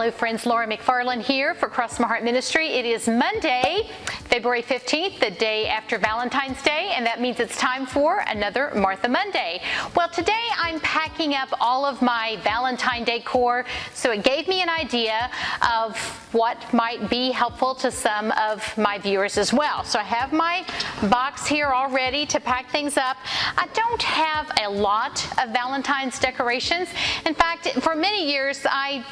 Hello friends, Laura McFarland here for Cross My Heart Ministry. It is Monday, February 15th, the day after Valentine's Day, and that means it's time for another Martha Monday. Well, today I'm packing up all of my Valentine decor, so it gave me an idea of what might be helpful to some of my viewers as well. So I have my box here all ready to pack things up. I don't have a lot of Valentine's decorations. In fact, for many years, I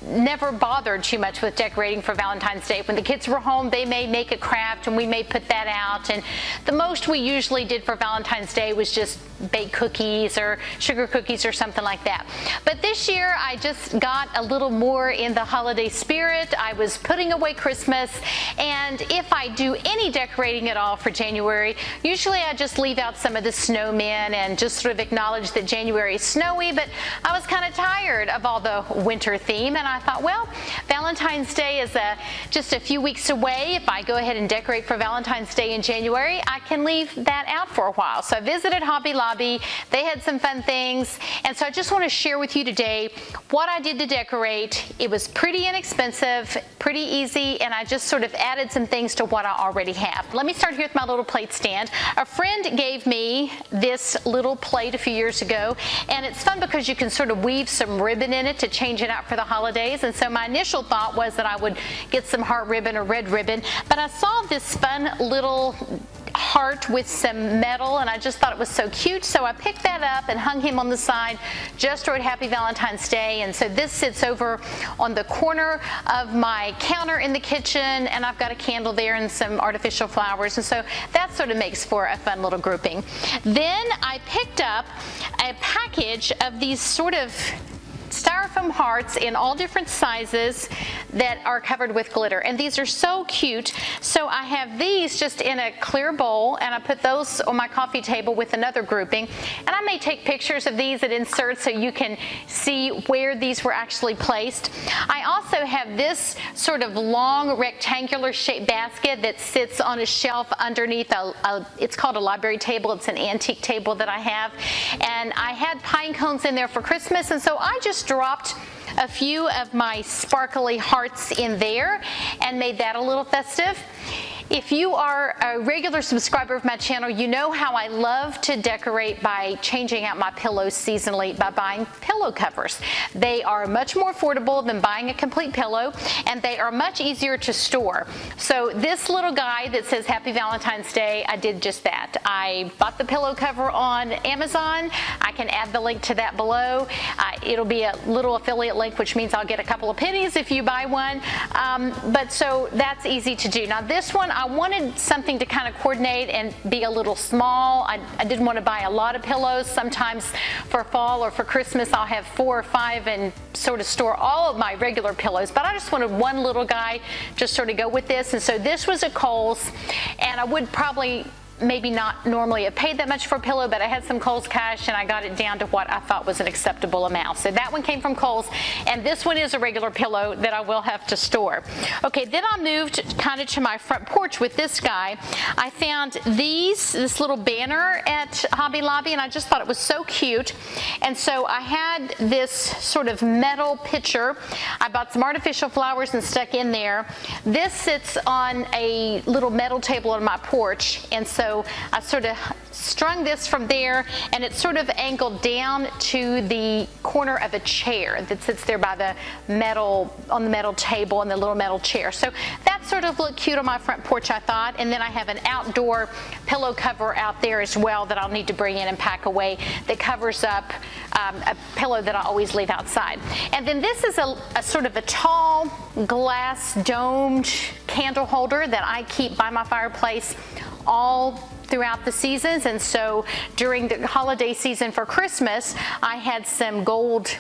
never bothered too much with decorating for Valentine's Day. When the kids were home, they may make a craft and we may put that out, and the most we usually did for Valentine's Day was just bake cookies or sugar cookies or something like that. But this year I just got a little more in the holiday spirit. I was putting away Christmas, and if I do any decorating at all for January, usually I just leave out some of the snowmen and just sort of acknowledge that January is snowy, but I was kind of tired of all the winter theme, and I thought, well, Valentine's Day is just a few weeks away. If I go ahead and decorate for Valentine's Day in January, I can leave that out for a while. So I visited Hobby Lobby. They had some fun things, and so I just want to share with you today what I did to decorate. It was pretty inexpensive, pretty easy, and I just sort of added some things to what I already have. Let me start here with my little plate stand. A friend gave me this little plate a few years ago, and it's fun because you can sort of weave some ribbon in it to change it out for the holidays. And so my initial thought was that I would get some heart ribbon or red ribbon, but I saw this fun little heart with some metal, and I just thought it was so cute, so I picked that up and hung him on the side, just wrote Happy Valentine's Day. And so this sits over on the corner of my counter in the kitchen, and I've got a candle there and some artificial flowers, and so that sort of makes for a fun little grouping. Then I picked up a package of these sort of styrofoam hearts in all different sizes that are covered with glitter, and these are so cute. So I have these just in a clear bowl, and I put those on my coffee table with another grouping, and I may take pictures of these and insert so you can see where these were actually placed. I also have this sort of long rectangular shaped basket that sits on a shelf underneath it's called a library table. It's an antique table that I have, and I had pine cones in there for Christmas, and so I just dropped a few of my sparkly hearts in there and made that a little festive. If you are a regular subscriber of my channel, you know how I love to decorate by changing out my pillows seasonally by buying pillow covers. They are much more affordable than buying a complete pillow, and they are much easier to store. So this little guy that says Happy Valentine's Day, I did just that. I bought the pillow cover on Amazon. I can add the link to that below. It'll be a little affiliate link, which means I'll get a couple of pennies if you buy one. But so that's easy to do. Now this one, I wanted something to kind of coordinate and be a little small. I didn't want to buy a lot of pillows. Sometimes for fall or for Christmas I'll have 4 or 5 and sort of store all of my regular pillows, but I just wanted one little guy just sort of go with this. And so this was at Kohl's, and I would probably maybe not normally have paid that much for a pillow, but I had some Kohl's cash and I got it down to what I thought was an acceptable amount. So that one came from Kohl's, and this one is a regular pillow that I will have to store. Okay, then I moved kind of to my front porch with this guy. I found this little banner at Hobby Lobby, and I just thought it was so cute. And so I had this sort of metal pitcher. I bought some artificial flowers and stuck in there. This sits on a little metal table on my porch, and so I sort of strung this from there, and it's sort of angled down to the corner of a chair that sits there by the metal, on the metal table and the little metal chair. So that sort of looked cute on my front porch, I thought. And then I have an outdoor pillow cover out there as well that I'll need to bring in and pack away that covers up a pillow that I always leave outside. And then this is a sort of a tall glass domed candle holder that I keep by my fireplace all throughout the seasons. And so during the holiday season for Christmas, I had some gold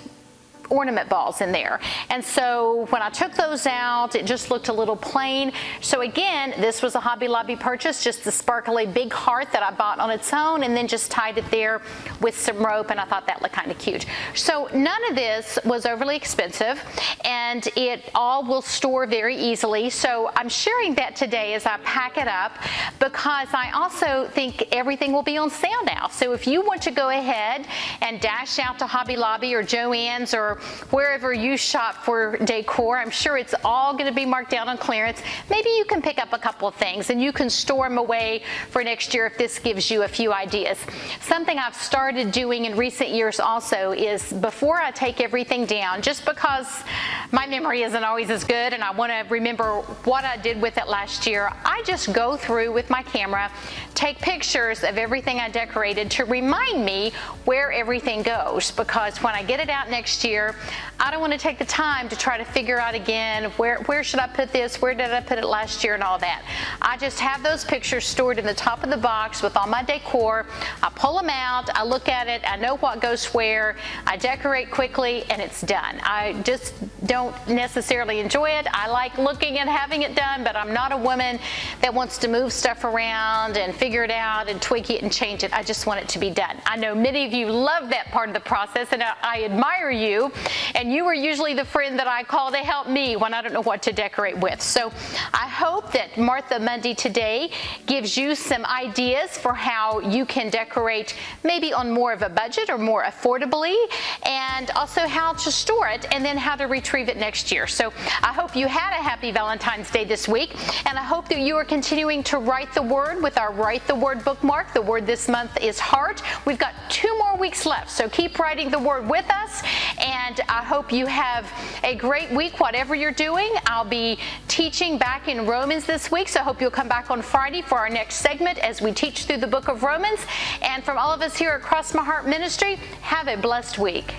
ornament balls in there. And so when I took those out, it just looked a little plain. So again, this was a Hobby Lobby purchase, just the sparkly big heart that I bought on its own, and then just tied it there with some rope, and I thought that looked kind of cute. So none of this was overly expensive, and it all will store very easily. So I'm sharing that today as I pack it up, because I also think everything will be on sale now. So if you want to go ahead and dash out to Hobby Lobby or Joann's or or wherever you shop for decor. I'm sure it's all going to be marked down on clearance. Maybe you can pick up a couple of things and you can store them away for next year if this gives you a few ideas. Something I've started doing in recent years also is before I take everything down, just because my memory isn't always as good and I want to remember what I did with it last year, I just go through with my camera, take pictures of everything I decorated to remind me where everything goes, because when I get it out next year, I don't want to take the time to try to figure out again where should I put this, where did I put it last year, and all that. I just have those pictures stored in the top of the box with all my decor. I pull them out, I look at it, I know what goes where, I decorate quickly, and it's done. I just don't necessarily enjoy it. I like looking and having it done, but I'm not a woman that wants to move stuff around and figure it out and tweak it and change it. I just want it to be done. I know many of you love that part of the process, and I admire you, and you are usually the friend that I call to help me when I don't know what to decorate with. So I hope that Martha Monday today gives you some ideas for how you can decorate maybe on more of a budget or more affordably, and also how to store it and then how to retrieve it next year. So I hope you had a happy Valentine's Day this week, and I hope that you are continuing to write the word with our Write the Word bookmark. The word this month is heart. We've got 2 more weeks left, so keep writing the word with us, and I hope you have a great week whatever you're doing. I'll be teaching back in Romans this week, so I hope you'll come back on Friday for our next segment as we teach through the book of Romans. And from all of us here at Cross My Heart Ministry, have a blessed week.